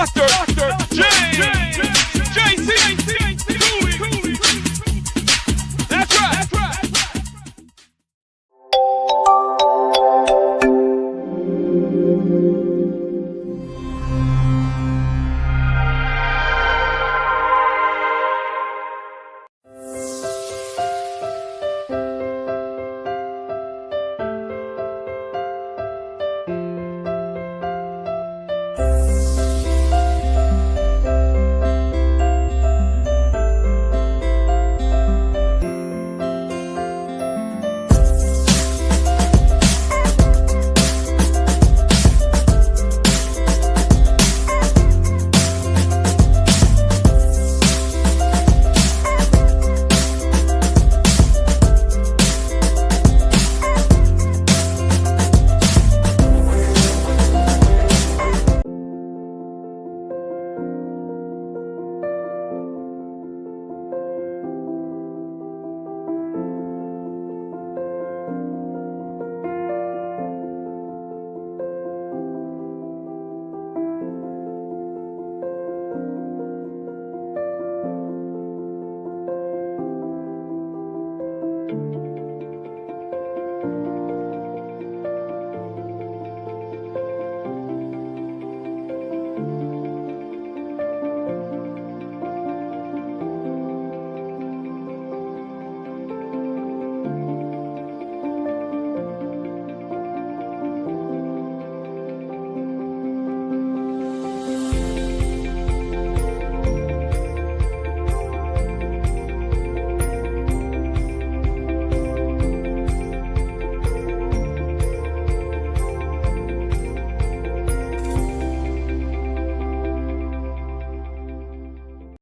Dr. James J.C. Cooley. That's right.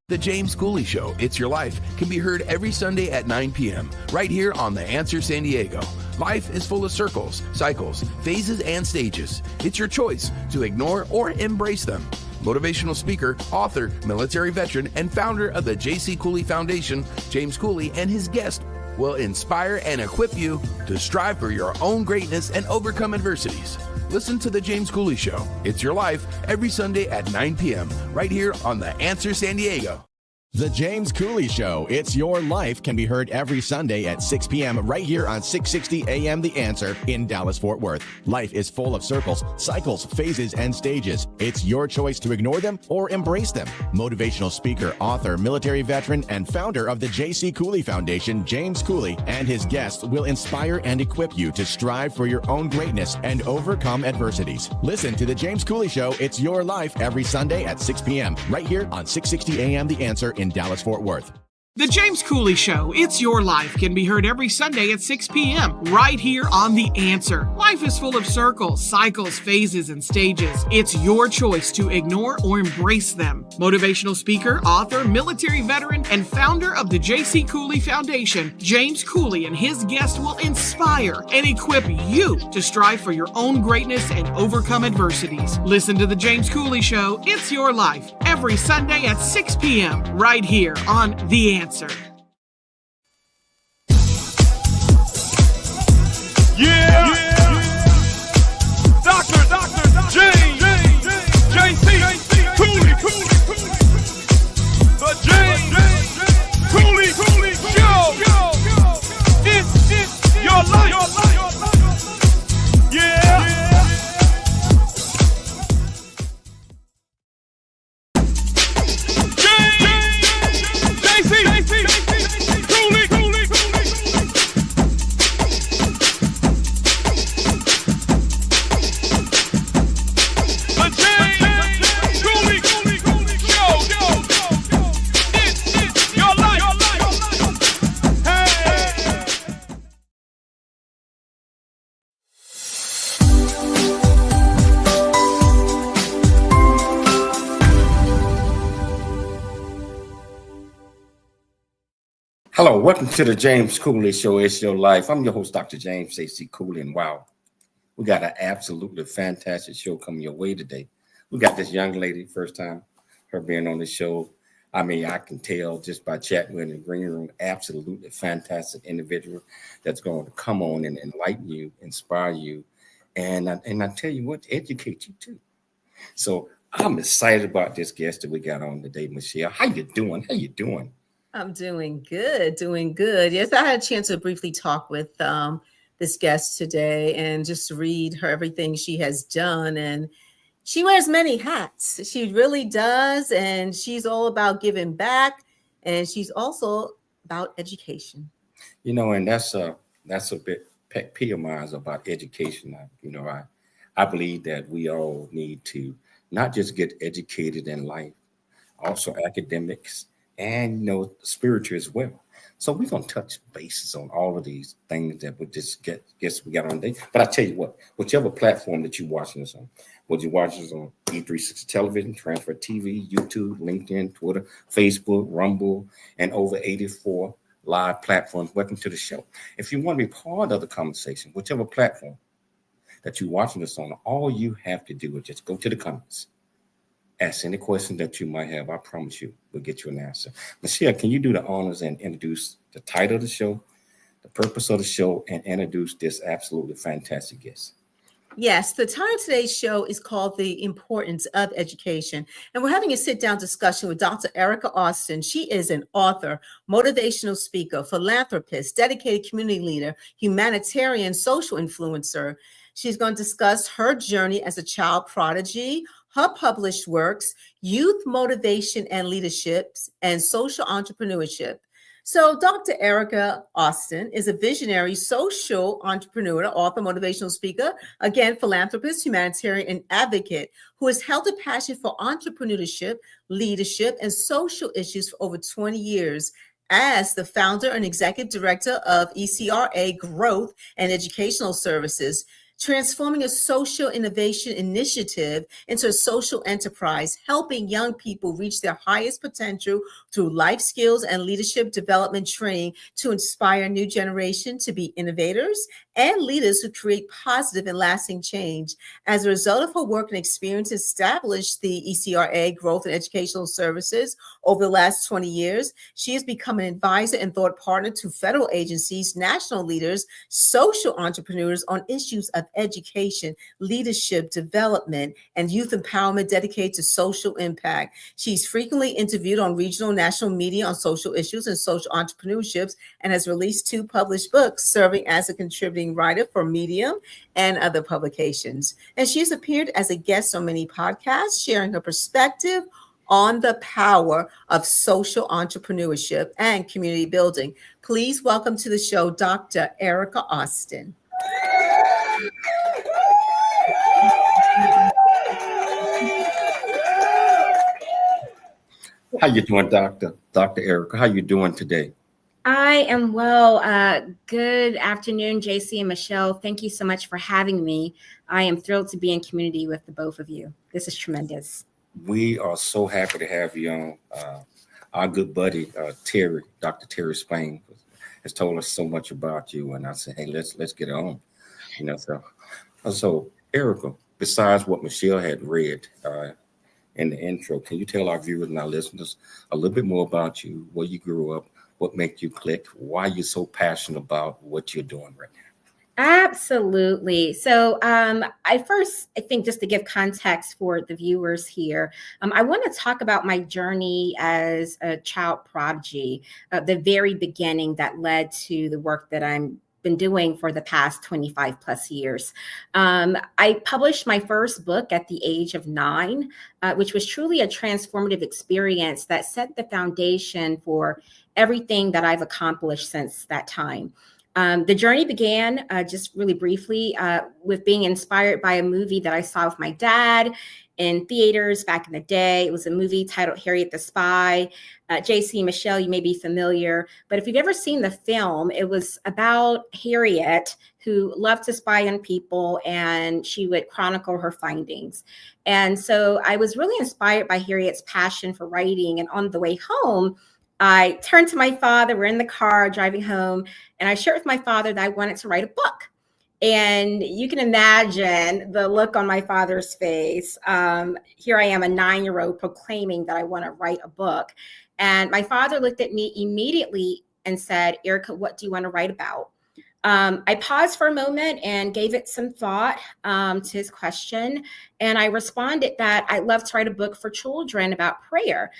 The James Cooley Show, It's Your Life, can be heard every Sunday at 9 p.m. right here on The Answer San Diego. Life is full of circles, cycles, phases, and stages. It's your choice to ignore or embrace them. Motivational speaker, author, military veteran, and founder of the J.C. Cooley Foundation, James Cooley and his guest will inspire and equip you to strive for your own greatness and overcome adversities. Listen to The James Cooley Show, It's Your Life, every Sunday at 9 p.m. right here on The Answer San Diego. The James Cooley Show, It's Your Life, can be heard every Sunday at 6 p.m. right here on 660 AM The Answer in Dallas-Fort Worth. Life is full of circles, cycles, phases, and stages. It's your choice to ignore them or embrace them. Motivational speaker, author, military veteran, and founder of the J.C. Cooley Foundation, James Cooley, and his guests will inspire and equip you to strive for your own greatness and overcome adversities. Listen to The James Cooley Show, It's Your Life, every Sunday at 6 p.m. right here on 660 AM The Answer in Dallas-Fort Worth. The James Cooley Show, It's Your Life, can be heard every Sunday at 6 p.m. right here on The Answer. Life is full of circles, cycles, phases, and stages. It's your choice to ignore or embrace them. Motivational speaker, author, military veteran, and founder of the J.C. Cooley Foundation, James Cooley and his guests will inspire and equip you to strive for your own greatness and overcome adversities. Listen to The James Cooley Show, It's Your Life, every Sunday at 6 p.m. right here on The Answer. Yeah. Dr. James J.C. Cooley. The James Cooley Show. It's your life. Yeah. Hello, welcome to the James Cooley Show, It's Your Life. I'm your host, Dr. James J.C. Cooley, and wow, we got an absolutely fantastic show coming your way today. We got this young lady, first time her being on the show. I mean, I can tell just by chatting with her in the green room, absolutely fantastic individual that's going to come on and enlighten you, inspire you, and I tell you what, educate you too. So I'm excited about this guest that we got on today, Michelle. How you doing? How you doing? I'm doing good, doing good. Yes, I had a chance to briefly talk with this guest today and just read her everything she has done. And she wears many hats. She really does. And she's all about giving back. And she's also about education. You know, and that's a bit pet peeve of mine about education. I believe that we all need to not just get educated in life, also academics and spiritual as well. So we're gonna touch bases on all of these things that we just guess we got on today. But I tell you what, whichever platform that you're watching this on, whether you watch this on E360 television, Transfer TV, YouTube, LinkedIn, Twitter, Facebook, Rumble, and over 84 live platforms, welcome to the show. If you want to be part of the conversation, whichever platform that you're watching this on, all you have to do is just go to the comments. Ask any question that you might have. I promise you, we'll get you an answer. Michelle, can you do the honors and introduce the title of the show, the purpose of the show, and introduce this absolutely fantastic guest? Yes, the title of today's show is called The Importance of Education. And we're having a sit-down discussion with Dr. Erica Austin. She is an author, motivational speaker, philanthropist, dedicated community leader, humanitarian, social influencer. She's going to discuss her journey as a child prodigy, her published works, youth motivation and leadership, and social entrepreneurship. So Dr. Erica Austin is a visionary social entrepreneur, author, motivational speaker, again, philanthropist, humanitarian, and advocate who has held a passion for entrepreneurship, leadership, and social issues for over 20 years. As the founder and executive director of ECRA Growth and Educational Services, transforming a social innovation initiative into a social enterprise, helping young people reach their highest potential through life skills and leadership development training to inspire a new generation to be innovators and leaders who create positive and lasting change. As a result of her work and experience, established the ECRA Growth and Educational Services over the last 20 years. She has become an advisor and thought partner to federal agencies, national leaders, social entrepreneurs on issues of education, leadership development, and youth empowerment dedicated to social impact. She's frequently interviewed on regional and national media on social issues and social entrepreneurships, and has released 2 published books, serving as a contributing writer for Medium and other publications. And she has appeared as a guest on many podcasts, sharing her perspective on the power of social entrepreneurship and community building. Please welcome to the show, Dr. Erica Austin. How you doing, Dr. Erica? How you doing today? I am well. Good afternoon, JC and Michelle. Thank you so much for having me. I am thrilled to be in community with the both of you. This is tremendous. We are so happy to have you on. Our good buddy, Terry, Dr. Terry Spain, has told us so much about you. And I said, hey, let's get it on. So Erica, besides what Michelle had read in the intro, can you tell our viewers and our listeners a little bit more about you, where you grew up, what made you click, why you're so passionate about what you're doing right now? Absolutely. So I think just to give context for the viewers here, I want to talk about my journey as a child prodigy, the very beginning that led to the work that I'm been doing for the past 25 plus years. I published my first book at the age of 9, which was truly a transformative experience that set the foundation for everything that I've accomplished since that time. The journey began just really briefly with being inspired by a movie that I saw with my dad in theaters back in the day. It was a movie titled Harriet the Spy. JC, Michelle, you may be familiar, but if you've ever seen the film, it was about Harriet, who loved to spy on people, and she would chronicle her findings. And so I was really inspired by Harriet's passion for writing. And on the way home, I turned to my father. We're in the car driving home, and I shared with my father that I wanted to write a book. And you can imagine the look on my father's face. Here I am, a 9-year-old, proclaiming that I want to write a book. And my father looked at me immediately and said, Erica, what do you want to write about? I paused for a moment and gave it some thought to his question. And I responded that I'd love to write a book for children about prayer.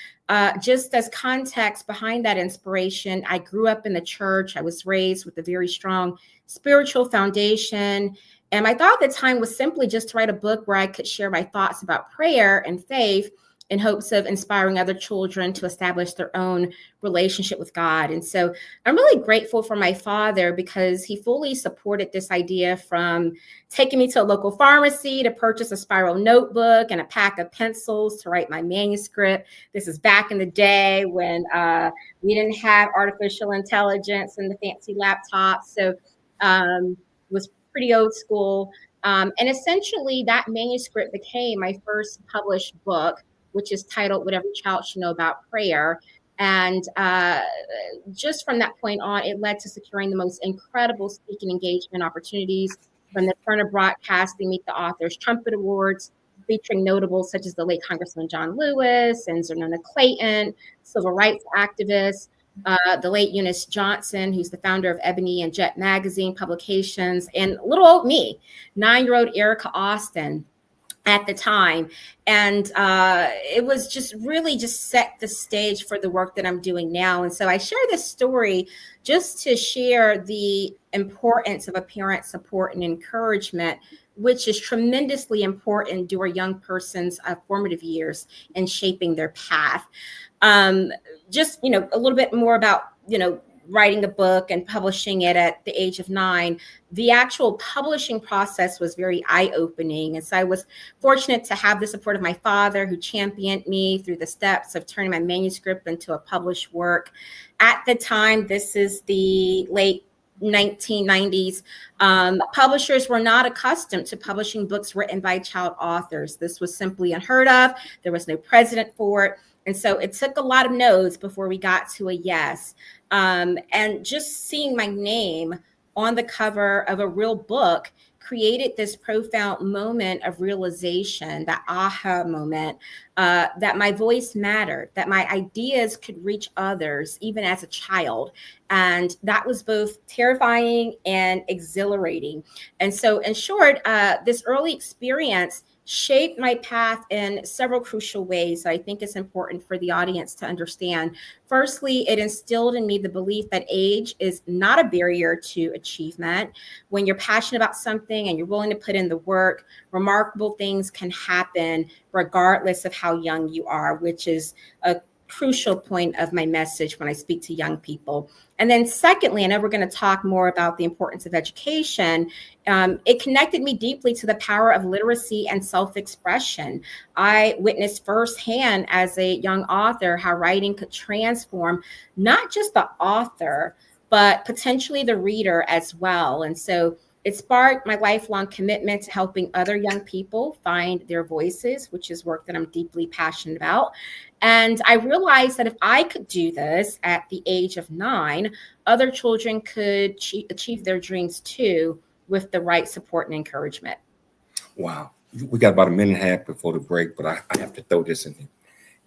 Just as context behind that inspiration, I grew up in the church. I was raised with a very strong spiritual foundation. And my thought at the time was simply just to write a book where I could share my thoughts about prayer and faith in hopes of inspiring other children to establish their own relationship with God. And so I'm really grateful for my father because he fully supported this idea, from taking me to a local pharmacy to purchase a spiral notebook and a pack of pencils to write my manuscript. This is back in the day when we didn't have artificial intelligence and the fancy laptops. So it was pretty old school. And essentially that manuscript became my first published book, which is titled What Every Child Should Know About Prayer. And just from that point on, it led to securing the most incredible speaking engagement opportunities, from the Turner Broadcasting Meet the Authors Trumpet Awards, featuring notables such as the late Congressman John Lewis and Zernona Clayton, civil rights activists, the late Eunice Johnson, who's the founder of Ebony and Jet magazine publications, and little old me, 9-year-old Erica Austin at the time. And it was just really just set the stage for the work that I'm doing now. And so I share this story just to share the importance of a parent's support and encouragement, which is tremendously important during a young person's formative years and shaping their path. Just, a little bit more about, writing a book and publishing it at the age of 9. The actual publishing process was very eye-opening. And so I was fortunate to have the support of my father, who championed me through the steps of turning my manuscript into a published work. At the time, this is the late 1990s, publishers were not accustomed to publishing books written by child authors. This was simply unheard of. There was no precedent for it. And so it took a lot of no's before we got to a yes. And just seeing my name on the cover of a real book created this profound moment of realization, that aha moment, that my voice mattered, that my ideas could reach others, even as a child. And that was both terrifying and exhilarating. And so in short, this early experience shaped my path in several crucial ways I think it's important for the audience to understand. Firstly, it instilled in me the belief that age is not a barrier to achievement. When you're passionate about something and you're willing to put in the work, remarkable things can happen regardless of how young you are, which is a crucial point of my message when I speak to young people. And then secondly, I know we're going to talk more about the importance of education. It connected me deeply to the power of literacy and self-expression. I witnessed firsthand as a young author how writing could transform not just the author, but potentially the reader as well. And so it sparked my lifelong commitment to helping other young people find their voices, which is work that I'm deeply passionate about. And I realized that if I could do this at the age of 9, other children could achieve their dreams too, with the right support and encouragement. Wow. We got about a minute and a half before the break, but I have to throw this in here.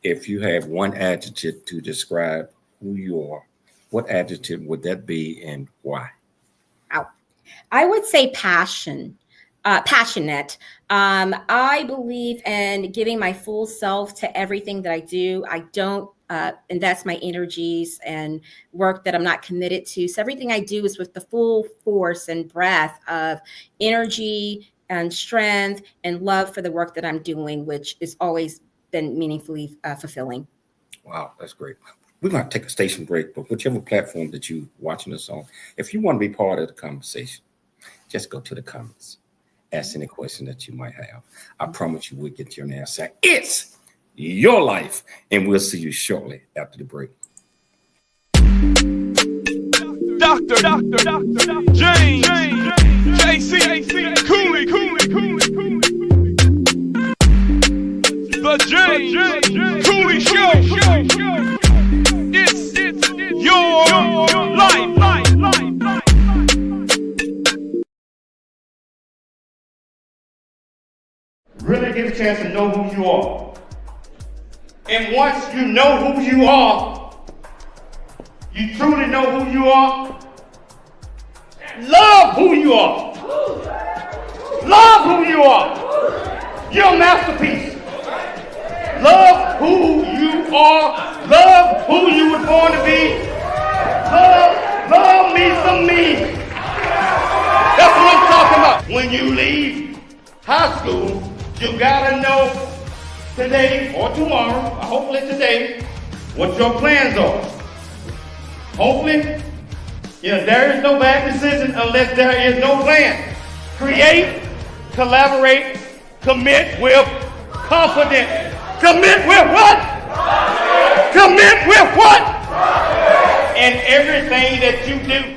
If you have one adjective to describe who you are, what adjective would that be and why? I would say passionate. I believe in giving my full self to everything that I do. I don't invest my energies and work that I'm not committed to. So everything I do is with the full force and breadth of energy and strength and love for the work that I'm doing, which has always been meaningfully fulfilling. Wow, that's great. We're going to take a station break, but whichever platform that you're watching us on, if you want to be part of the conversation, just go to the comments. Ask any question that you might have. I promise you we'll get your answer. It's your life, and we'll see you shortly after the break. Dr. James, JC, Cooley. The James Cooley Show. It's your life. Really get a chance to know who you are. And once you know who you are, you truly know who you are, Love who you are. Love who you are. You're a masterpiece. Love who you are. Love who you were born to be. Love me some me. That's what I'm talking about. When you leave high school, you gotta know today or tomorrow, or hopefully today, what your plans are. Hopefully, there is no bad decision unless there is no plan. Create, collaborate, commit with confidence. Commit with what? Commit with what? And everything that you do.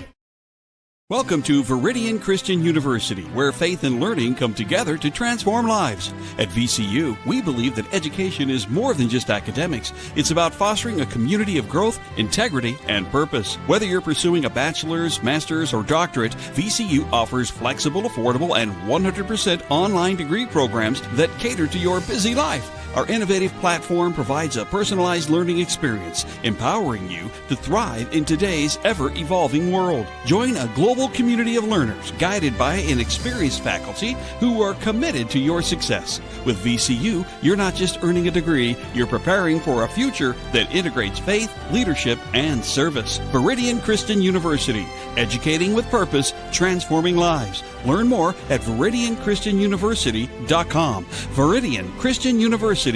Welcome to Viridian Christian University, where faith and learning come together to transform lives. At VCU, we believe that education is more than just academics. It's about fostering a community of growth, integrity, and purpose. Whether you're pursuing a bachelor's, master's, or doctorate, VCU offers flexible, affordable, and 100% online degree programs that cater to your busy life. Our innovative platform provides a personalized learning experience, empowering you to thrive in today's ever-evolving world. Join a global community of learners guided by an experienced faculty who are committed to your success. With VCU, you're not just earning a degree, you're preparing for a future that integrates faith, leadership, and service. Viridian Christian University, educating with purpose, transforming lives. Learn more at ViridianChristianUniversity.com. ViridianChristianUniversity.com.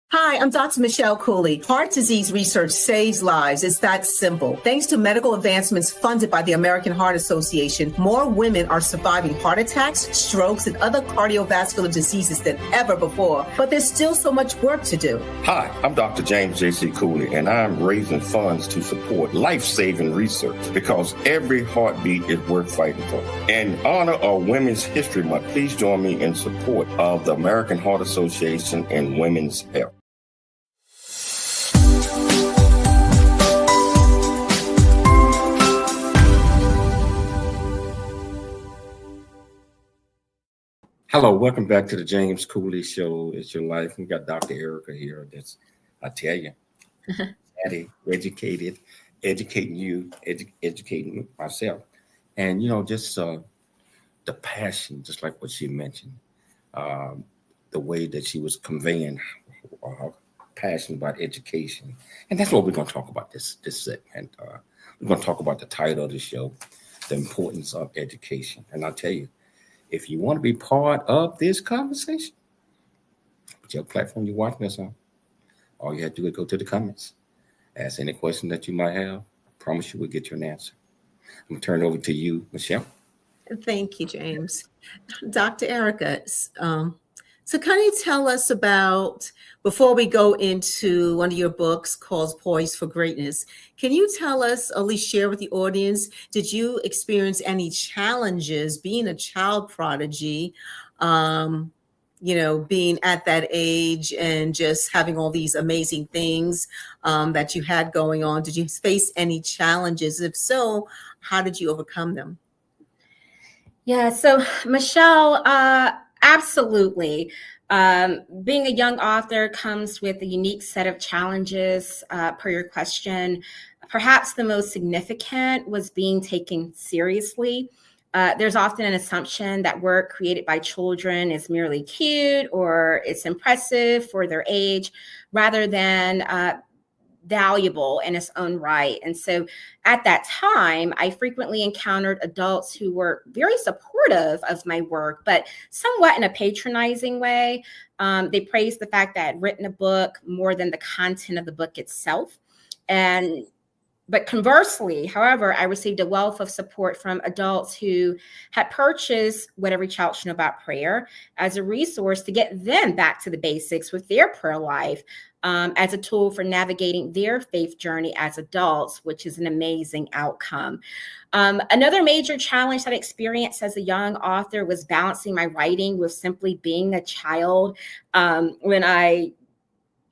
Hi, I'm Dr. Michelle Cooley. Heart disease research saves lives. It's that simple. Thanks to medical advancements funded by the American Heart Association, more women are surviving heart attacks, strokes, and other cardiovascular diseases than ever before. But there's still so much work to do. Hi, I'm Dr. James J.C. Cooley, and I'm raising funds to support life-saving research because every heartbeat is worth fighting for. In honor of Women's History Month, please join me in support of the American Heart Association and women's health. Hello, welcome back to the James Cooley Show. It's your life. We got Dr. Erica here. That's, I tell you, educating you, educating myself. And, just the passion, just like what she mentioned, the way that she was conveying her passion about education. And that's what we're going to talk about this segment. We're going to talk about the title of the show, the importance of education. And I'll tell you, if you want to be part of this conversation, whichever platform you're watching us on, all you have to do is go to the comments. Ask any question that you might have. I promise you we'll get you an answer. I'm going to turn it over to you, Michelle. Thank you, James. Dr. Erica, so can you tell us about, before we go into one of your books called Poised for Greatness, can you tell us, or at least share with the audience, did you experience any challenges being a child prodigy, being at that age and just having all these amazing things that you had going on? Did you face any challenges? If so, how did you overcome them? Yeah, so Michelle, absolutely. Being a young author comes with a unique set of challenges, per your question. Perhaps the most significant was being taken seriously. There's often an assumption that work created by children is merely cute or it's impressive for their age, rather than valuable in its own right. And so at that time, I frequently encountered adults who were very supportive of my work, but somewhat in a patronizing way. They praised the fact that I'd written a book more than the content of the book itself. But conversely, however, I received a wealth of support from adults who had purchased What Every Child Should Know About Prayer as a resource to get them back to the basics with their prayer life, as a tool for navigating their faith journey as adults, which is an amazing outcome. Another major challenge that I experienced as a young author was balancing my writing with simply being a child. When I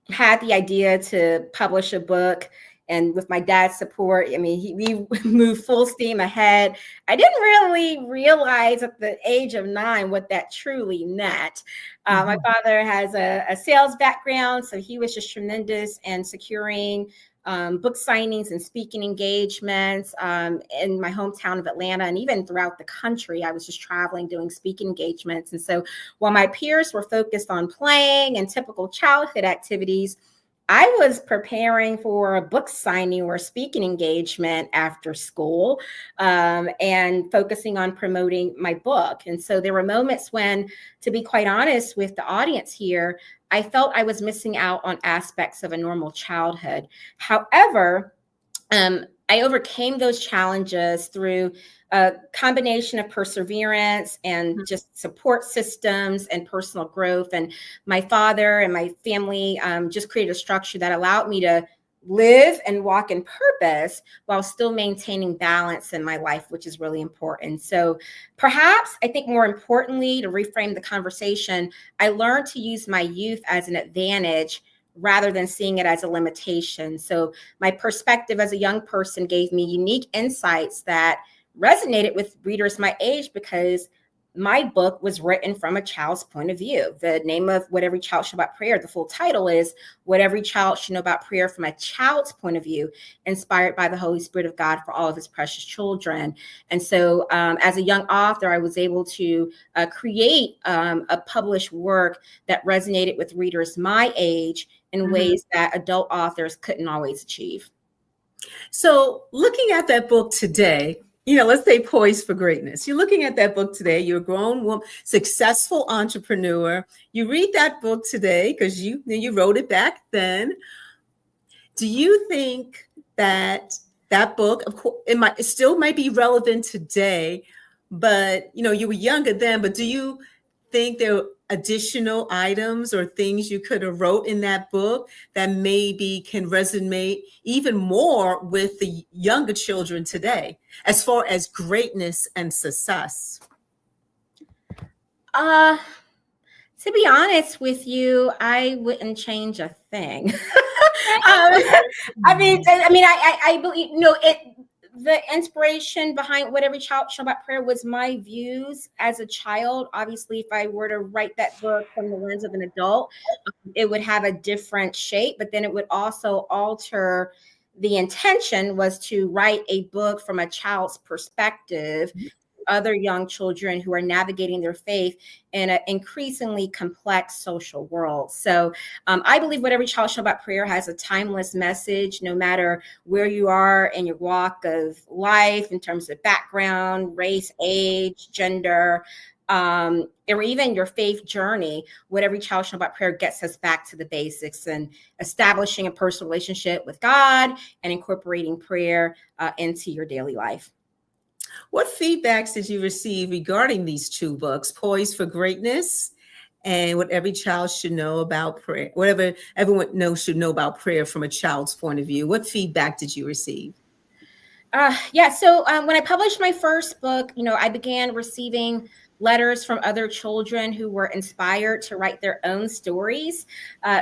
had the idea to publish a book, and with my dad's support, we moved full steam ahead. I didn't really realize at the age of 9 what that truly meant. My father has a sales background, so he was just tremendous in securing book signings and speaking engagements in my hometown of Atlanta, and even throughout the country. I was just traveling, doing speaking engagements. And so while my peers were focused on playing and typical childhood activities, I was preparing for a book signing or a speaking engagement after school, and focusing on promoting my book. And so there were moments when, to be quite honest with the audience here, I felt I was missing out on aspects of a normal childhood. However, I overcame those challenges through a combination of perseverance and just support systems and personal growth. And my father and my family just created a structure that allowed me to live and walk in purpose while still maintaining balance in my life, which is really important. So perhaps, I think more importantly, to reframe the conversation, I learned to use my youth as an advantage rather than seeing it as a limitation. So my perspective as a young person gave me unique insights that resonated with readers my age, because my book was written from a child's point of view. The name of What Every Child Should Know About Prayer, the full title is What Every Child Should Know About Prayer from a Child's Point of View, inspired by the Holy Spirit of God for all of his precious children. And so as a young author, I was able to create a published work that resonated with readers my age in ways that adult authors couldn't always achieve. So looking at that book today, let's say Poised for Greatness. You're looking at that book today. You're a grown woman, successful entrepreneur. You read that book today because you wrote it back then. Do you think that book, of course, it still might be relevant today, but you were younger then, but do you think there are additional items or things you could have wrote in that book that maybe can resonate even more with the younger children today as far as greatness and success? To be honest with you, I wouldn't change a thing. I believe, the inspiration behind What Every Child Should Know About Prayer was my views as a child. Obviously, if I were to write that book from the lens of an adult, it would have a different shape, but then it would also alter. The intention was to write a book from a child's perspective, other young children who are navigating their faith in an increasingly complex social world. So I believe What Every Child Should Know About Prayer has a timeless message, no matter where you are in your walk of life, in terms of background, race, age, gender, or even your faith journey. What Every Child Should Know About Prayer gets us back to the basics and establishing a personal relationship with God and incorporating prayer into your daily life. What feedbacks did you receive regarding these two books, Poised for Greatness and What Every Child Should Know About Prayer? Whatever everyone should know about prayer from a child's point of view. What feedback did you receive? So when I published my first book, I began receiving letters from other children who were inspired to write their own stories.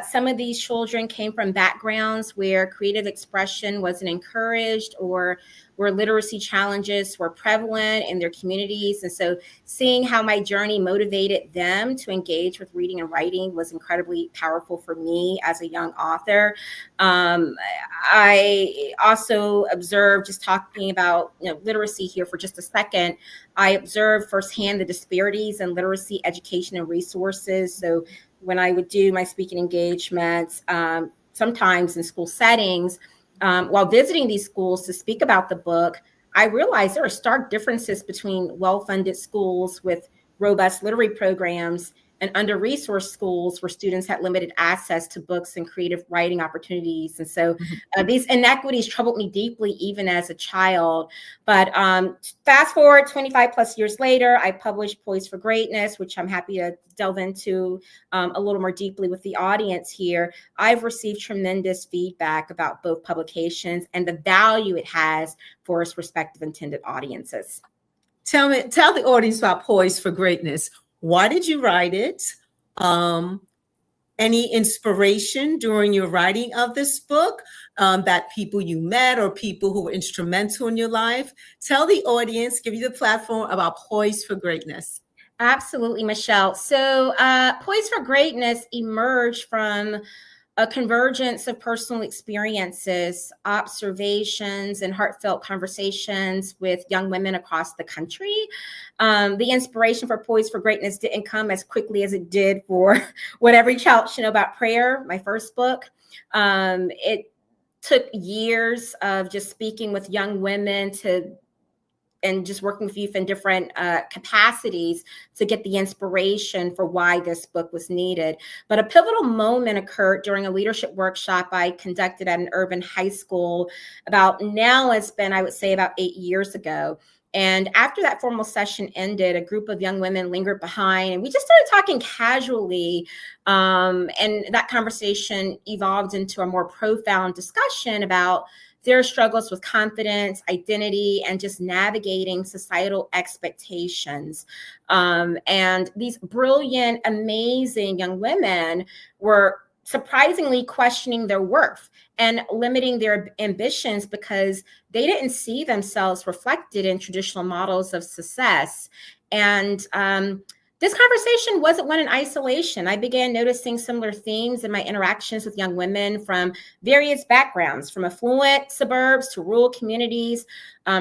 Some of these children came from backgrounds where creative expression wasn't encouraged, or where literacy challenges were prevalent in their communities. And so seeing how my journey motivated them to engage with reading and writing was incredibly powerful for me as a young author. I also observed, just talking about literacy here for just a second, I observed firsthand the disparities in literacy, education, and resources. So when I would do my speaking engagements, sometimes in school settings, while visiting these schools to speak about the book, I realized there are stark differences between well-funded schools with robust literary programs and under-resourced schools where students had limited access to books and creative writing opportunities. And so these inequities troubled me deeply, even as a child. But fast forward 25 plus years later, I published Poised for Greatness, which I'm happy to delve into a little more deeply with the audience here. I've received tremendous feedback about both publications and the value it has for its respective intended audiences. Tell the audience about Poised for Greatness. Why did you write it? Any inspiration during your writing of this book that people you met or people who were instrumental in your life? Tell the audience, give you the platform about Poised for Greatness. Absolutely, Michelle. So Poised for Greatness emerged from a convergence of personal experiences, observations, and heartfelt conversations with young women across the country. The inspiration for Poised for Greatness didn't come as quickly as it did for What Every Child Should Know About Prayer, my first book. It took years of just speaking with young women and just working with youth in different capacities to get the inspiration for why this book was needed. But a pivotal moment occurred during a leadership workshop I conducted at an urban high school it's been, I would say, about 8 years ago. And after that formal session ended, a group of young women lingered behind, and we just started talking casually. And that conversation evolved into a more profound discussion about their struggles with confidence, identity, and just navigating societal expectations. And these brilliant, amazing young women were surprisingly questioning their worth and limiting their ambitions because they didn't see themselves reflected in traditional models of success. And this conversation wasn't one in isolation. I began noticing similar themes in my interactions with young women from various backgrounds, from affluent suburbs to rural communities.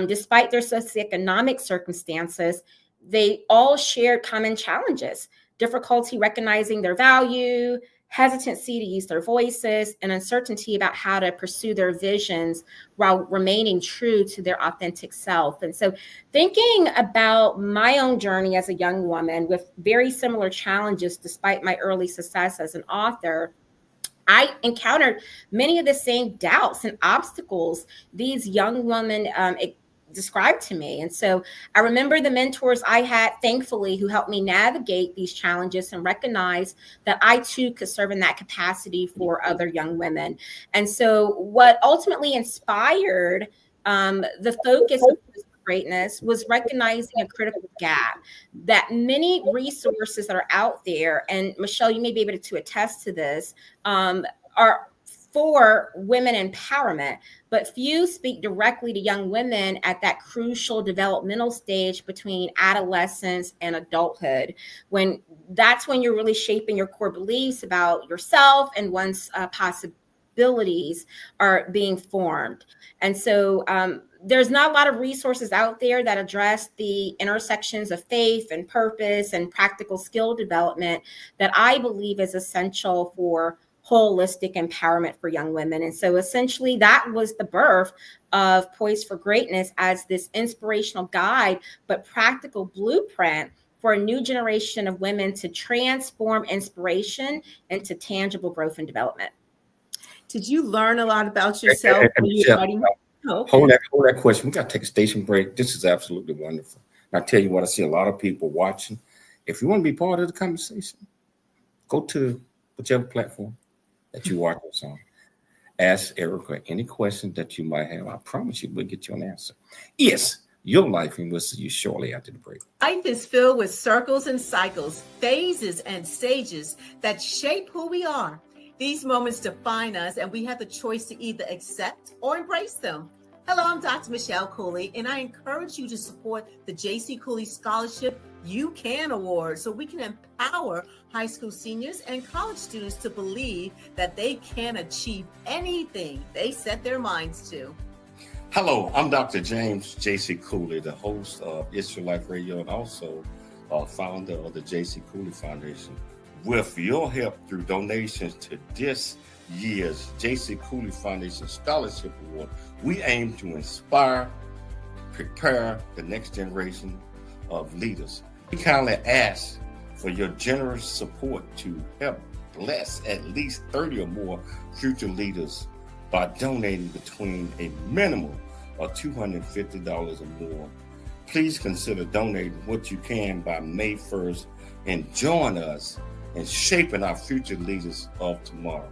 Despite their socioeconomic circumstances, they all shared common challenges: difficulty recognizing their value, hesitancy to use their voices, and uncertainty about how to pursue their visions while remaining true to their authentic self. And so thinking about my own journey as a young woman with very similar challenges, despite my early success as an author, I encountered many of the same doubts and obstacles these young women described to me. And so I remember the mentors I had, thankfully, who helped me navigate these challenges and recognize that I too could serve in that capacity for other young women. And so what ultimately inspired the focus of greatness was recognizing a critical gap that many resources that are out there, and Michelle, you may be able to attest to this, are for women empowerment, but few speak directly to young women at that crucial developmental stage between adolescence and adulthood, when that's when you're really shaping your core beliefs about yourself and one's possibilities are being formed. And so there's not a lot of resources out there that address the intersections of faith and purpose and practical skill development that I believe is essential for holistic empowerment for young women. And so essentially that was the birth of Poised for Greatness as this inspirational guide, but practical blueprint for a new generation of women to transform inspiration into tangible growth and development. Did you learn a lot about yourself when you were writing? Hold that question. We got to take a station break. This is absolutely wonderful. And I tell you what, I see a lot of people watching. If you want to be part of the conversation, go to whichever platform that you watch us on. Ask Erica any question that you might have. I promise you we'll get you an answer. Yes, your life, and we'll see you shortly after the break. Life is filled with circles and cycles, phases and stages that shape who we are. These moments define us, and we have the choice to either accept or embrace them. Hello, I'm Dr. Michelle Cooley, and I encourage you to support the J.C. Cooley Scholarship You Can Award so we can empower high school seniors and college students to believe that they can achieve anything they set their minds to. Hello, I'm Dr. James J.C. Cooley, the host of It's Your Life Radio and also founder of the J.C. Cooley Foundation. With your help through donations to this year's J.C. Cooley Foundation Scholarship Award, we aim to inspire, prepare the next generation of leaders. We kindly ask for your generous support to help bless at least 30 or more future leaders by donating between a minimum of $250 or more. Please consider donating what you can by May 1st and join us in shaping our future leaders of tomorrow.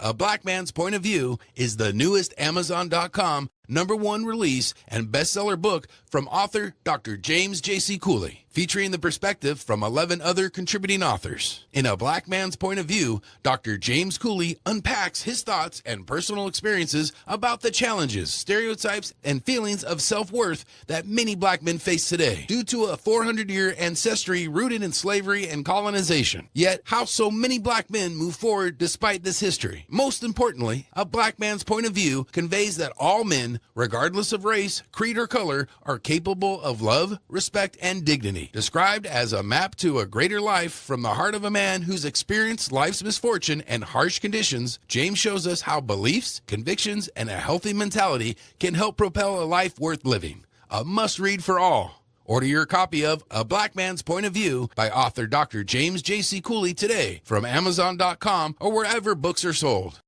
A Black Man's Point of View is the newest Amazon.com #1 release and bestseller book from author Dr. James J.C. Cooley. featuring the perspective from 11 other contributing authors. In A Black Man's Point of View, Dr. James Cooley unpacks his thoughts and personal experiences about the challenges, stereotypes, and feelings of self-worth that many black men face today due to a 400-year ancestry rooted in slavery and colonization. Yet, how so many black men move forward despite this history. Most importantly, A Black Man's Point of View conveys that all men, regardless of race, creed, or color, are capable of love, respect, and dignity. Described as a map to a greater life from the heart of a man who's experienced life's misfortune and harsh conditions, James shows us how beliefs, convictions, and a healthy mentality can help propel a life worth living. A must-read for all. Order your copy of A Black Man's Point of View by author Dr. James J.C. Cooley today from Amazon.com or wherever books are sold.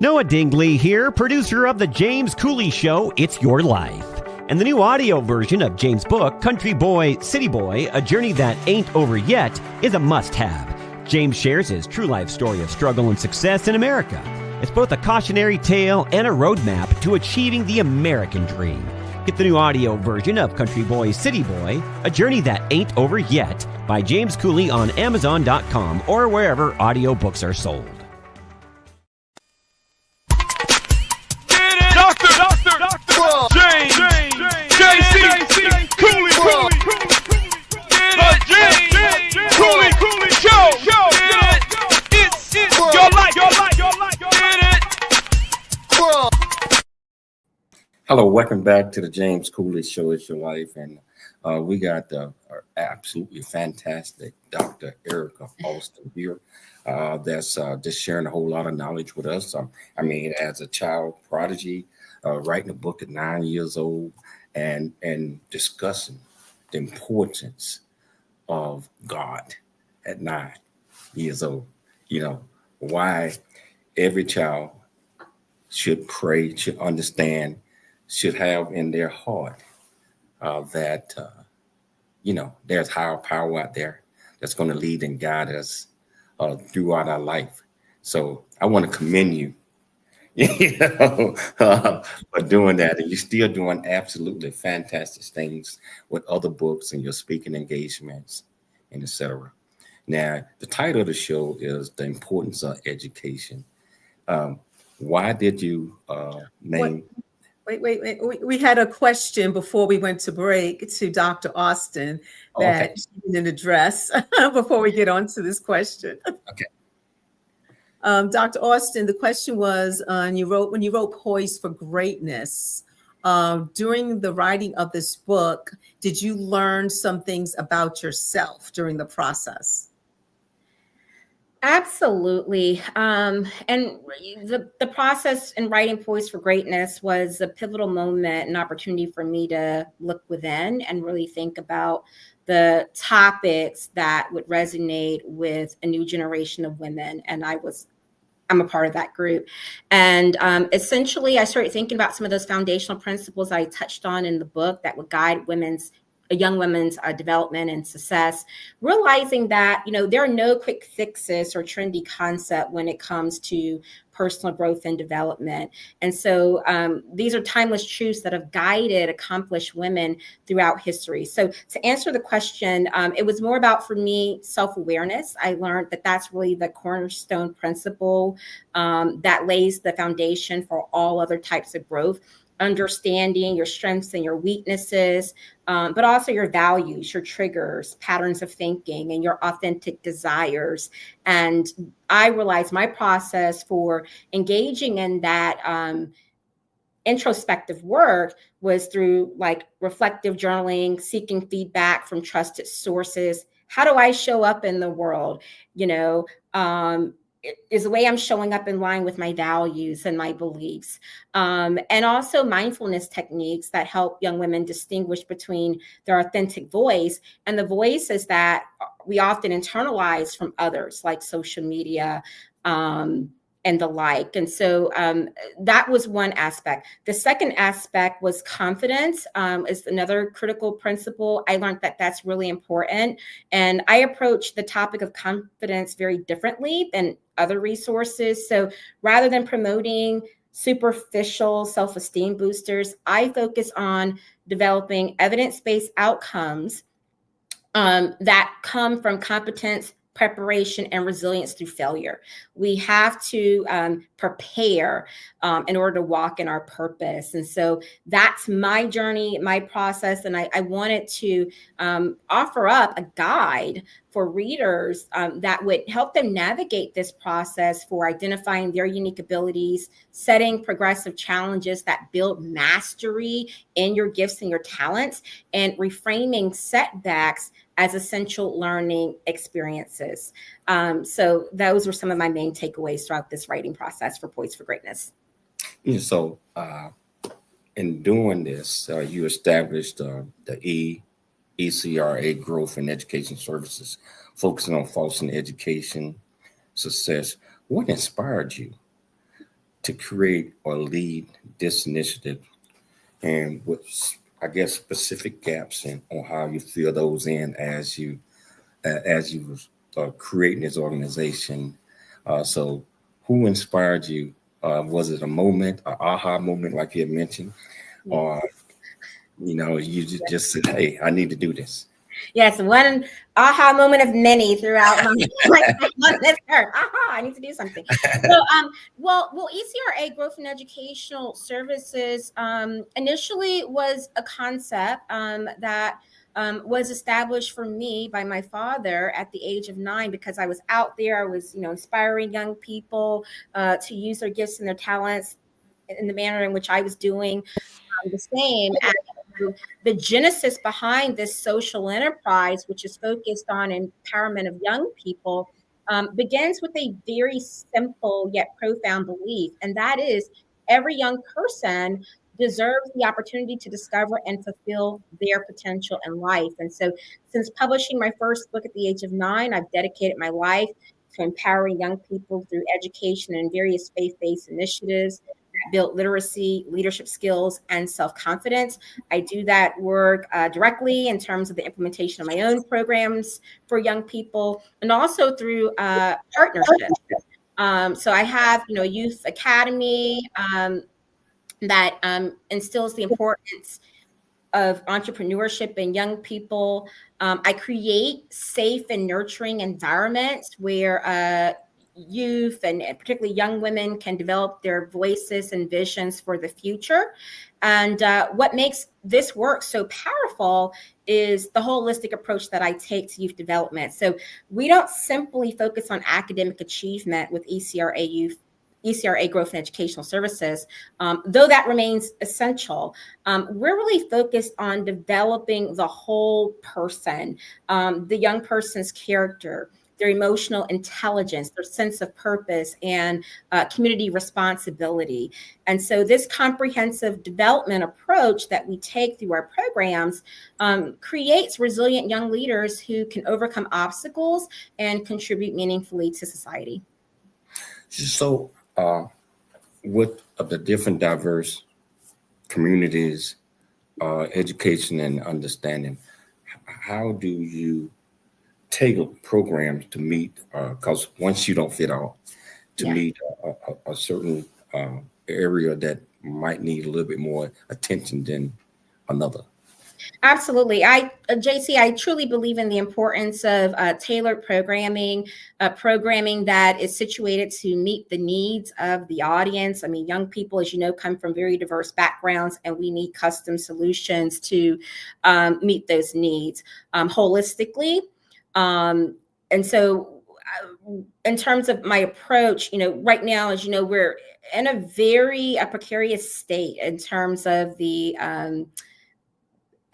Noah Dingley here, producer of The James Cooley Show, It's Your Life. And the new audio version of James' book, Country Boy, City Boy, A Journey That Ain't Over Yet, is a must-have. James shares his true life story of struggle and success in America. It's both a cautionary tale and a roadmap to achieving the American dream. Get the new audio version of Country Boy, City Boy, A Journey That Ain't Over Yet by James Cooley on Amazon.com or wherever audiobooks are sold. Dr. James J.C. Cooley. The James Cooley Show. It's your life. Hello, welcome back to the James Cooley Show. It's Your Life, and we got our absolutely fantastic Dr. Erica Austin here. That's just sharing a whole lot of knowledge with us. I mean, as a child prodigy, writing a book at 9 years old, and discussing the importance of God at 9 years old. You know, why every child should pray, should understand, should have in their heart that, there's higher power out there that's going to lead and guide us throughout our life. So I want to commend you, for doing that. And you're still doing absolutely fantastic things with other books and your speaking engagements and etc. Now, the title of the show is The Importance of Education. Why did you name... Wait. We had a question before we went to break to Dr. Austin that she didn't address before we get on to this question. Okay. Dr. Austin, the question was, when you wrote Poised for Greatness, during the writing of this book, did you learn some things about yourself during the process? Absolutely. And the process in writing Poised for Greatness was a pivotal moment, an opportunity for me to look within and really think about the topics that would resonate with a new generation of women. And I'm a part of that group. And essentially, I started thinking about some of those foundational principles I touched on in the book that would guide young women's development and success, realizing that, there are no quick fixes or trendy concept when it comes to personal growth and development. And so these are timeless truths that have guided accomplished women throughout history. So to answer the question, it was more about, for me, self-awareness. I learned that that's really the cornerstone principle that lays the foundation for all other types of growth. Understanding your strengths and your weaknesses, but also your values, your triggers, patterns of thinking, and your authentic desires. And I realized my process for engaging in that introspective work was through reflective journaling, seeking feedback from trusted sources. How do I show up in the world? Is the way I'm showing up in line with my values and my beliefs. And also mindfulness techniques that help young women distinguish between their authentic voice and the voices that we often internalize from others, like social media and the like. And so that was one aspect. The second aspect was confidence, is another critical principle. I learned that that's really important. And I approach the topic of confidence very differently than other resources. So rather than promoting superficial self-esteem boosters. I focus on developing evidence-based outcomes that come from competence, preparation, and resilience through failure. We have to prepare in order to walk in our purpose. And so that's my journey, my process. And I wanted to offer up a guide for readers that would help them navigate this process for identifying their unique abilities, setting progressive challenges that build mastery in your gifts and your talents, and reframing setbacks as essential learning experiences. So those were some of my main takeaways throughout this writing process for Poised for Greatness. Yeah, so in doing this, you established the ECRA Growth and Education Services, focusing on fostering education success. What inspired you to create or lead this initiative, and what's, I guess, specific gaps in on how you fill those in as you creating this organization? So who inspired you? Was it a moment, an aha moment, like you had mentioned, or you just said, "Hey, I need to do this"? Yes, one aha moment of many throughout my life on this earth. Aha, I need to do something. So, well, ECRA Growth and Educational Services initially was a concept that was established for me by my father at the age of 9, because I was out there. I was, inspiring young people to use their gifts and their talents in the manner in which I was doing the same. And the genesis behind this social enterprise, which is focused on empowerment of young people, begins with a very simple yet profound belief, and that is every young person deserves the opportunity to discover and fulfill their potential in life. And so since publishing my first book at the age of 9, I've dedicated my life to empowering young people through education and various faith-based initiatives that build literacy, leadership skills, and self-confidence. I do that work directly in terms of the implementation of my own programs for young people, and also through partnerships. So I have, a youth academy that instills the importance of entrepreneurship in young people. I create safe and nurturing environments where youth and particularly young women can develop their voices and visions for the future. And what makes this work so powerful is the holistic approach that I take to youth development. So we don't simply focus on academic achievement with ECRA Growth and Educational Services, though that remains essential. We're really focused on developing the whole person, the young person's character, their emotional intelligence, their sense of purpose, and community responsibility. And so this comprehensive development approach that we take through our programs creates resilient young leaders who can overcome obstacles and contribute meaningfully to society. So with the different diverse communities, education and understanding, how do you tailor programs to meet, because once you don't fit all, to meet a certain area that might need a little bit more attention than another? Absolutely. JC, I truly believe in the importance of tailored programming, programming that is situated to meet the needs of the audience. I mean, young people, as you know, come from very diverse backgrounds, and we need custom solutions to meet those needs holistically. And so in terms of my approach, right now, as you know, we're in a very precarious state in terms of the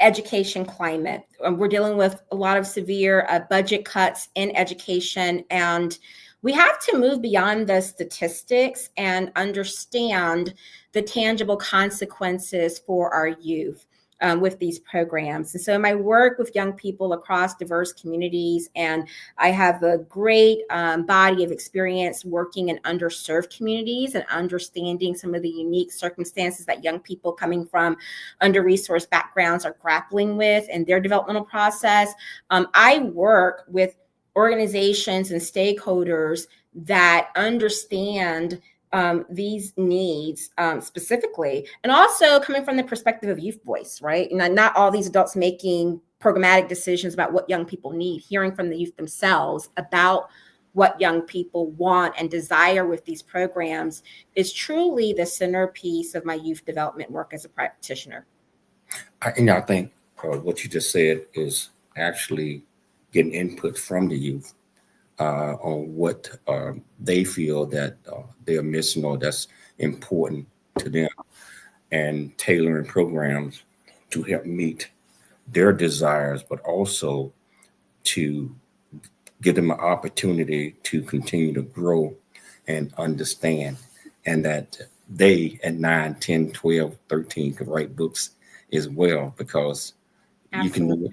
education climate. We're dealing with a lot of severe budget cuts in education, and we have to move beyond the statistics and understand the tangible consequences for our youth with these programs. And so in my work with young people across diverse communities, and I have a great body of experience working in underserved communities and understanding some of the unique circumstances that young people coming from under-resourced backgrounds are grappling with in their developmental process. I work with organizations and stakeholders that understand these needs specifically, and also coming from the perspective of youth voice, right? Not all these adults making programmatic decisions about what young people need, hearing from the youth themselves about what young people want and desire with these programs is truly the centerpiece of my youth development work as a practitioner. I think what you just said is actually getting input from the youth on what they feel that they're missing or that's important to them, and tailoring programs to help meet their desires, but also to give them an opportunity to continue to grow and understand, and that they at 9, 10, 12, 13 could write books as well, because you can do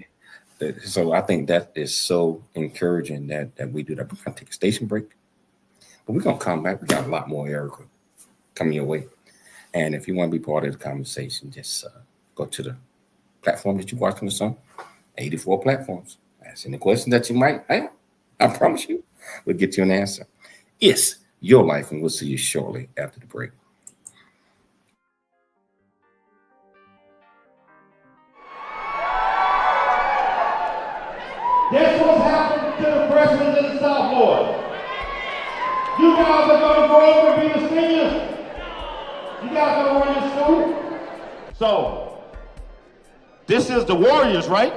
it. So I think that is so encouraging that we do that. We're going to take a station break, but we're going to come back. We got a lot more, Erica, coming your way. And if you want to be part of the conversation, just go to the platform that you're watching this on, 84 platforms. Ask any questions that you might have. I promise you, we'll get you an answer. It's your life, and we'll see you shortly after the break. Guess what's happened to the freshmen and the sophomores? You guys are going to grow up and be the seniors. You guys are going to run your school. So, this is the Warriors, right?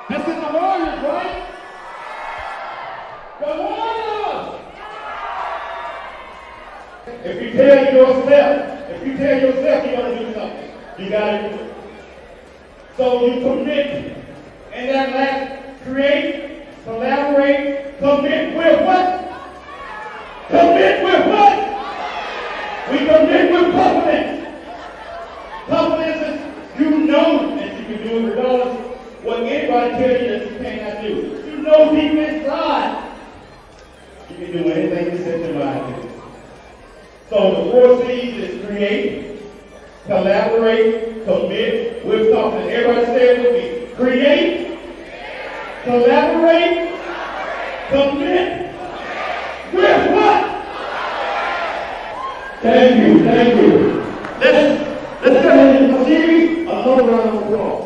This is the Warriors, right? The Warriors! If you tell yourself you're going to do something, you got to do it. So you commit. And that last, create, collaborate, commit with what? Commit with what? We commit with confidence. Confidence is you know that you can do it regardless of what anybody tells you that you cannot do. You know deep inside you can do anything you set your mind to. So the 4 C's is create, collaborate, commit with confidence. Everybody say it with me. Create, collaborate, commit with what? Thank you. Let's go ahead and receive another round of applause.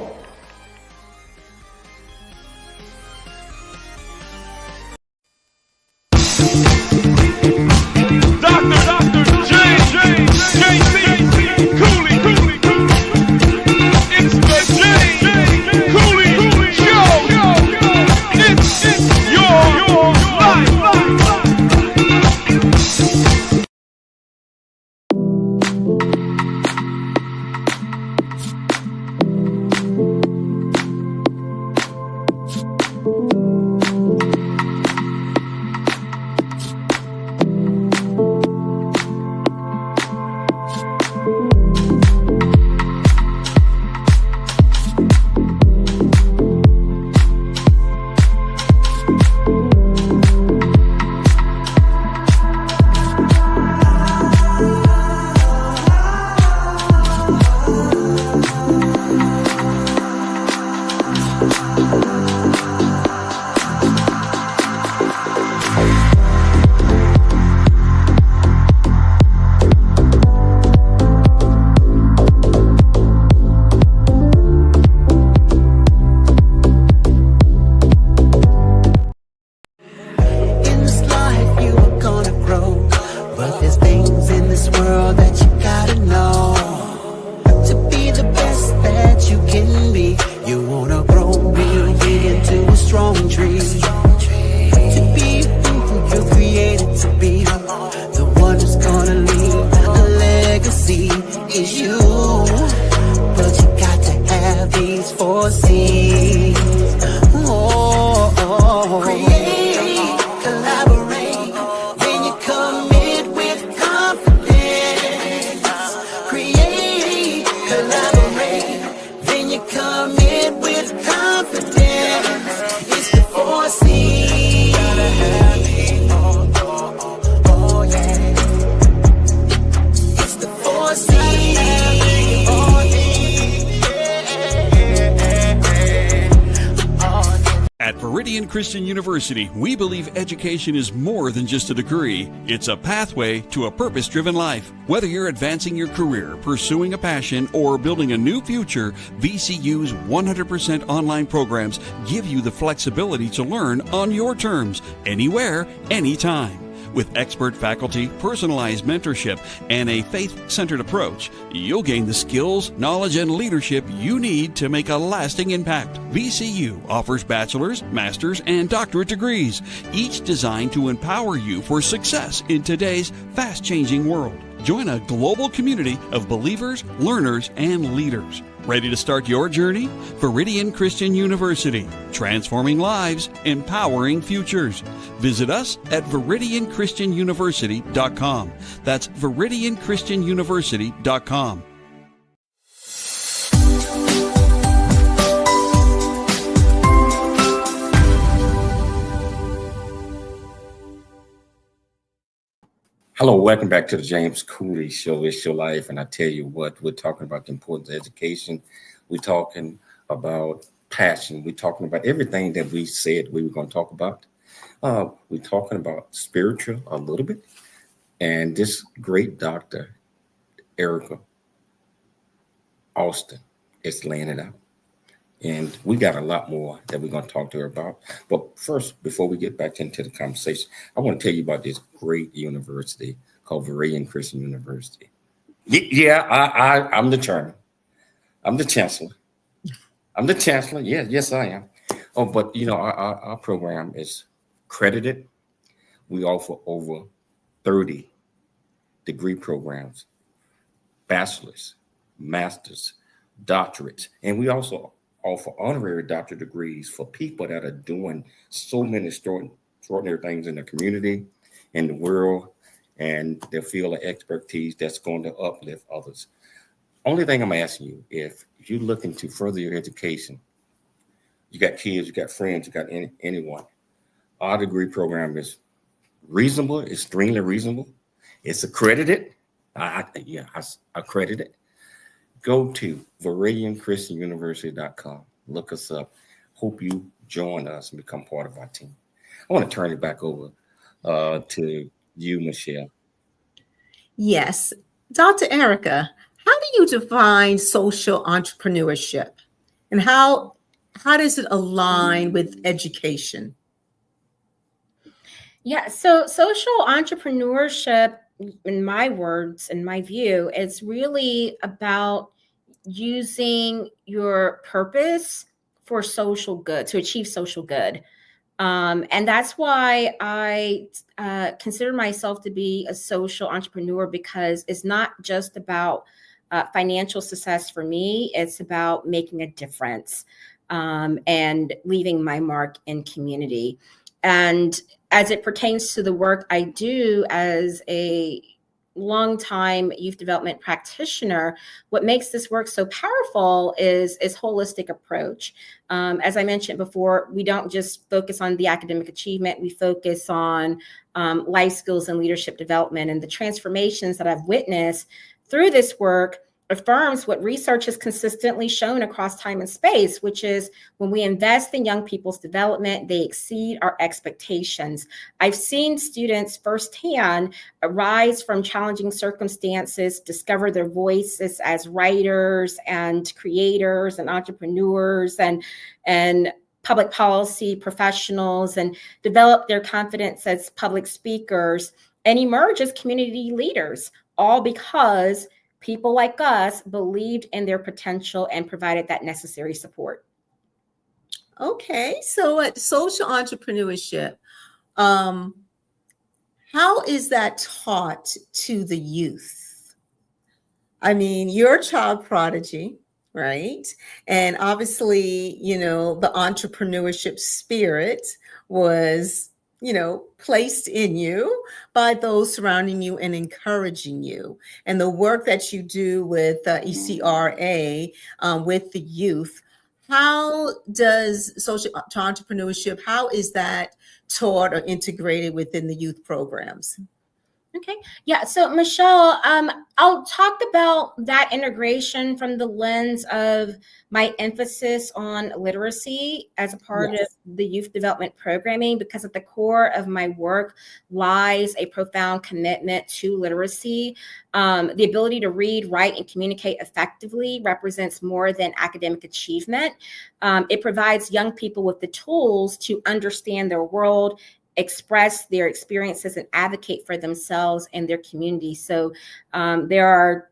At Viridian Christian University, we believe education is more than just a degree. It's a pathway to a purpose-driven life. Whether you're advancing your career, pursuing a passion, or building a new future, VCU's 100% online programs give you the flexibility to learn on your terms, anywhere, anytime. With expert faculty, personalized mentorship, and a faith-centered approach, you'll gain the skills, knowledge, and leadership you need to make a lasting impact. VCU offers bachelor's, master's, and doctorate degrees, each designed to empower you for success in today's fast-changing world. Join a global community of believers, learners, and leaders. Ready to start your journey? Viridian Christian University, transforming lives, empowering futures. Visit us at ViridianChristianUniversity.com. That's ViridianChristianUniversity.com. Hello, welcome back to the James Cooley Show. It's your life, and I tell you what, we're talking about the importance of education. We're talking about passion. We're talking about everything that we said we were going to talk about. We're talking about spiritual a little bit, and this great Dr. Erica Austin is laying it out. And we got a lot more that we're going to talk to her about. But first, before we get back into the conversation, I want to tell you about this great university called Viridian Christian University. Yeah, I'm the chairman. I'm the chancellor. I'm the chancellor. Yeah, yes, I am. Oh, but you know, our program is credited. We offer over 30 degree programs, bachelor's, master's, doctorates, and we also offer honorary doctorate degrees for people that are doing so many extraordinary things in the community, in the world, and their field of expertise that's going to uplift others. Only thing I'm asking you, if you're looking to further your education, you got kids, you got friends, you got anyone, our degree program is reasonable, extremely reasonable. It's accredited. Accredited. Go to ViridianChristianUniversity.com. Look us up. Hope you join us and become part of our team. I want to turn it back over to you, Michelle. Yes. Dr. Erica, how do you define social entrepreneurship? And how does it align with education? Yeah, so social entrepreneurship, in my words, in my view, is really about using your purpose for social good, to achieve social good. And that's why I consider myself to be a social entrepreneur, because it's not just about financial success for me. It's about making a difference and leaving my mark in community. And as it pertains to the work I do as a longtime youth development practitioner, what makes this work so powerful is holistic approach. As I mentioned before, we don't just focus on the academic achievement. We focus on life skills and leadership development, and the transformations that I've witnessed through this work affirms what research has consistently shown across time and space, which is when we invest in young people's development, they exceed our expectations. I've seen students firsthand arise from challenging circumstances, discover their voices as writers and creators and entrepreneurs and public policy professionals, and develop their confidence as public speakers and emerge as community leaders, all because people like us believed in their potential and provided that necessary support. Okay, so at social entrepreneurship, how is that taught to the youth? I mean, you're a child prodigy, right? And obviously, you know, the entrepreneurship spirit was, you know, placed in you by those surrounding you and encouraging you. And the work that you do with ECRA with the youth, how does social entrepreneurship, how is that taught or integrated within the youth programs? Okay. Yeah. So, Michelle, I'll talk about that integration from the lens of my emphasis on literacy as a part of the youth development programming, because at the core of my work lies a profound commitment to literacy. The ability to read, write, and communicate effectively represents more than academic achievement. It provides young people with the tools to understand their world, express their experiences, and advocate for themselves and their community. So there are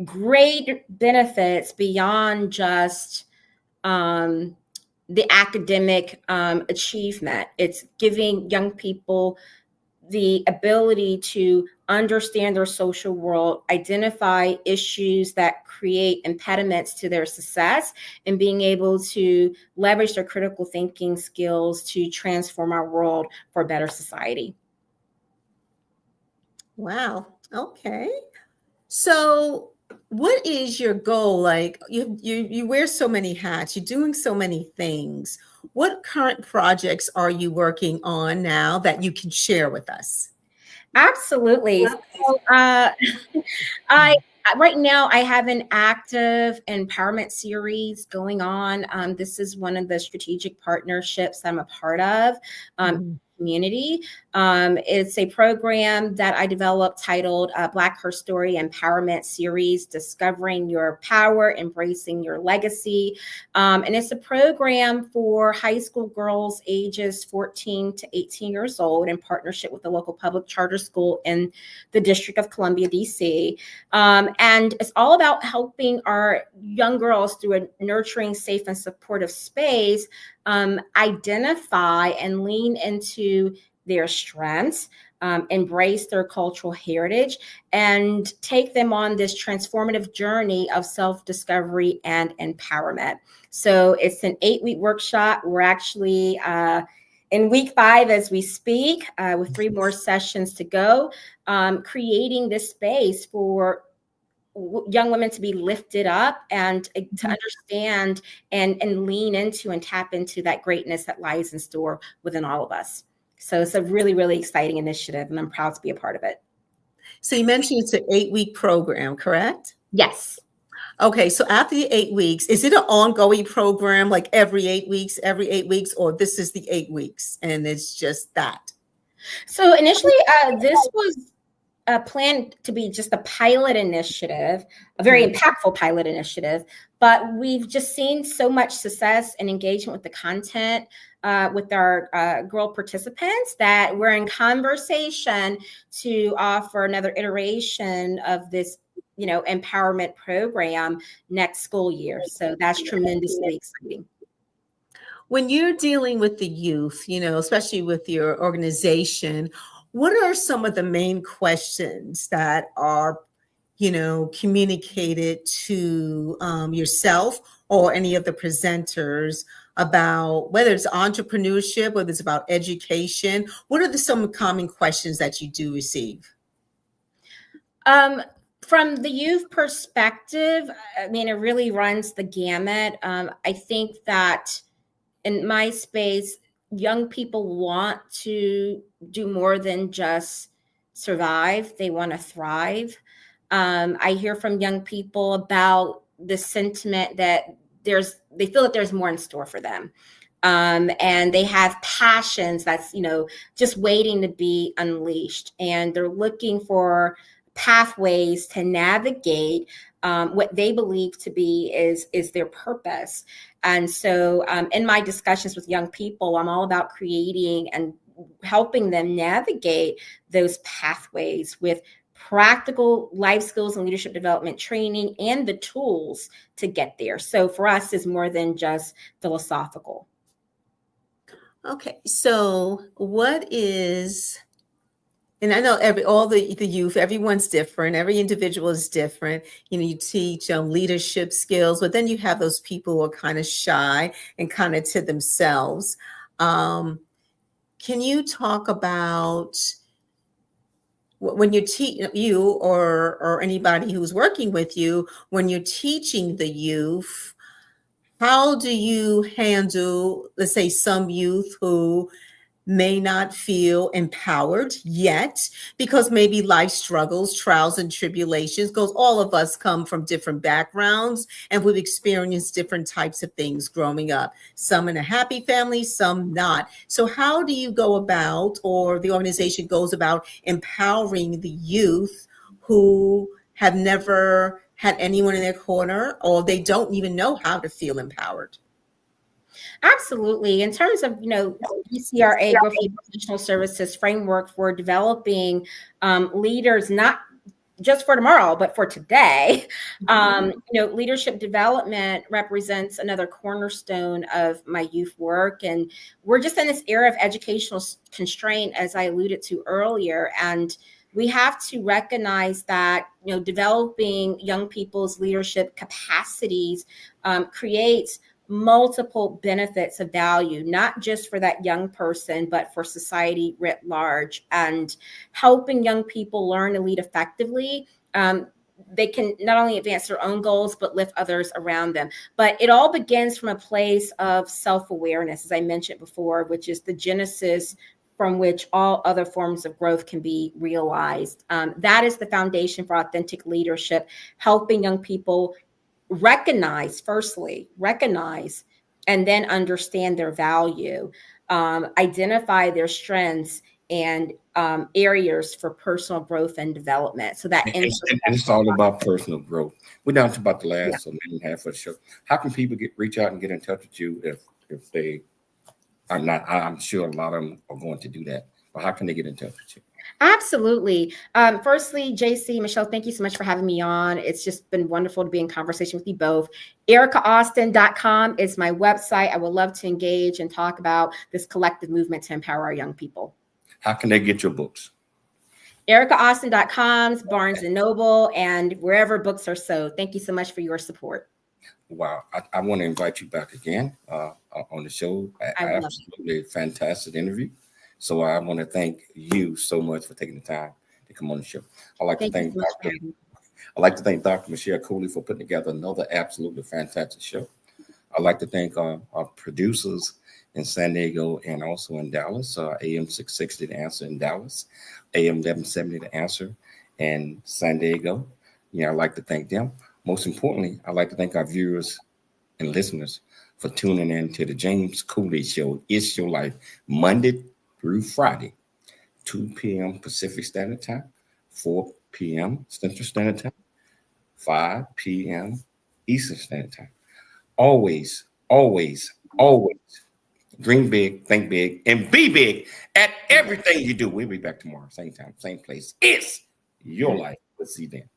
great benefits beyond just the academic achievement. It's giving young people the ability to understand their social world, identify issues that create impediments to their success, and being able to leverage their critical thinking skills to transform our world for a better society. Wow. Okay. So what is your goal? Like you wear so many hats, you're doing so many things. What current projects are you working on now that you can share with us? Absolutely. So, right now I have an active empowerment series going on. This is one of the strategic partnerships I'm a part of. Community. It's a program that I developed titled Black Her Story Empowerment Series, Discovering Your Power, Embracing Your Legacy. And it's a program for high school girls ages 14 to 18 years old in partnership with the local public charter school in the District of Columbia, DC. And it's all about helping our young girls through a nurturing, safe, and supportive space identify and lean into their strengths, embrace their cultural heritage, and take them on this transformative journey of self-discovery and empowerment. So it's an 8-week workshop. We're actually in week 5 as we speak, with 3 more sessions to go, creating this space for young women to be lifted up and to understand and lean into and tap into that greatness that lies in store within all of us. So it's a really, really exciting initiative, and I'm proud to be a part of it. So you mentioned it's an 8-week program, correct? Yes. Okay, so after the 8 weeks, is it an ongoing program, like every 8 weeks, or this is the 8 weeks and it's just that? So initially, this was planned to be just a pilot initiative, a very impactful pilot initiative, but we've just seen so much success and engagement with the content with our girl participants that we're in conversation to offer another iteration of this, empowerment program next school year. So that's tremendously exciting. When you're dealing with the youth, especially with your organization, what are some of the main questions that are, communicated to yourself or any of the presenters about whether it's entrepreneurship, whether it's about education? What are some common questions that you do receive? From the youth perspective, it really runs the gamut. I think that in my space, young people want to do more than just survive. They want to thrive. I hear from young people about the sentiment that they feel that there's more in store for them. And they have passions that's, just waiting to be unleashed. And they're looking for pathways to navigate what they believe to be is their purpose. And so in my discussions with young people, I'm all about creating and helping them navigate those pathways with practical life skills and leadership development training and the tools to get there. So for us, it's more than just philosophical. Okay, so what is... And I know all the youth, everyone's different. Every individual is different. You teach leadership skills, but then you have those people who are kind of shy and kind of to themselves. Can you talk about when you or anybody who's working with you, when you're teaching the youth, how do you handle, let's say, some youth who may not feel empowered yet because maybe life struggles, trials and tribulations, because all of us come from different backgrounds and we've experienced different types of things growing up, some in a happy family, some not. So how do you go about, or the organization goes about, empowering the youth who have never had anyone in their corner, or they don't even know how to feel empowered? Absolutely. In terms of, ECRA, Growth and Professional Services framework for developing leaders, not just for tomorrow, but for today, leadership development represents another cornerstone of my youth work. And we're just in this era of educational constraint, as I alluded to earlier. And we have to recognize that, developing young people's leadership capacities creates multiple benefits of value, not just for that young person, but for society writ large. And helping young people learn to lead effectively, they can not only advance their own goals, but lift others around them. But it all begins from a place of self-awareness, as I mentioned before, which is the genesis from which all other forms of growth can be realized. That is the foundation for authentic leadership, helping young people recognize, and then understand their value, identify their strengths and areas for personal growth and development. So that it's all about personal growth. We're down to about the last minute and a half of the show. How can people reach out and get in touch with you if they are not? I'm sure a lot of them are going to do that, but how can they get in touch with you? Absolutely. Firstly, JC, Michelle, thank you so much for having me on. It's just been wonderful to be in conversation with you both. EricaAustin.com is my website. I would love to engage and talk about this collective movement to empower our young people. How can they get your books? EricaAustin.com, Barnes & Noble, and wherever books are sold. Thank you so much for your support. Wow. I want to invite you back again on the show. Absolutely fantastic interview. So I want to thank you so much for taking the time to come on the show. I'd like to thank Dr. Michelle Cooley for putting together another absolutely fantastic show. I'd like to thank our producers in San Diego and also in Dallas, AM 660 The Answer in Dallas, AM 1170 The Answer in San Diego. I'd like to thank them. Most importantly, I'd like to thank our viewers and listeners for tuning in to the James Cooley Show. It's Your Life, Monday through Friday, 2 p.m. Pacific Standard Time, 4 p.m. Central Standard Time, 5 p.m. Eastern Standard Time. Always, always, always dream big, think big, and be big at everything you do. We'll be back tomorrow, same time, same place. It's Your Life. We'll see you then.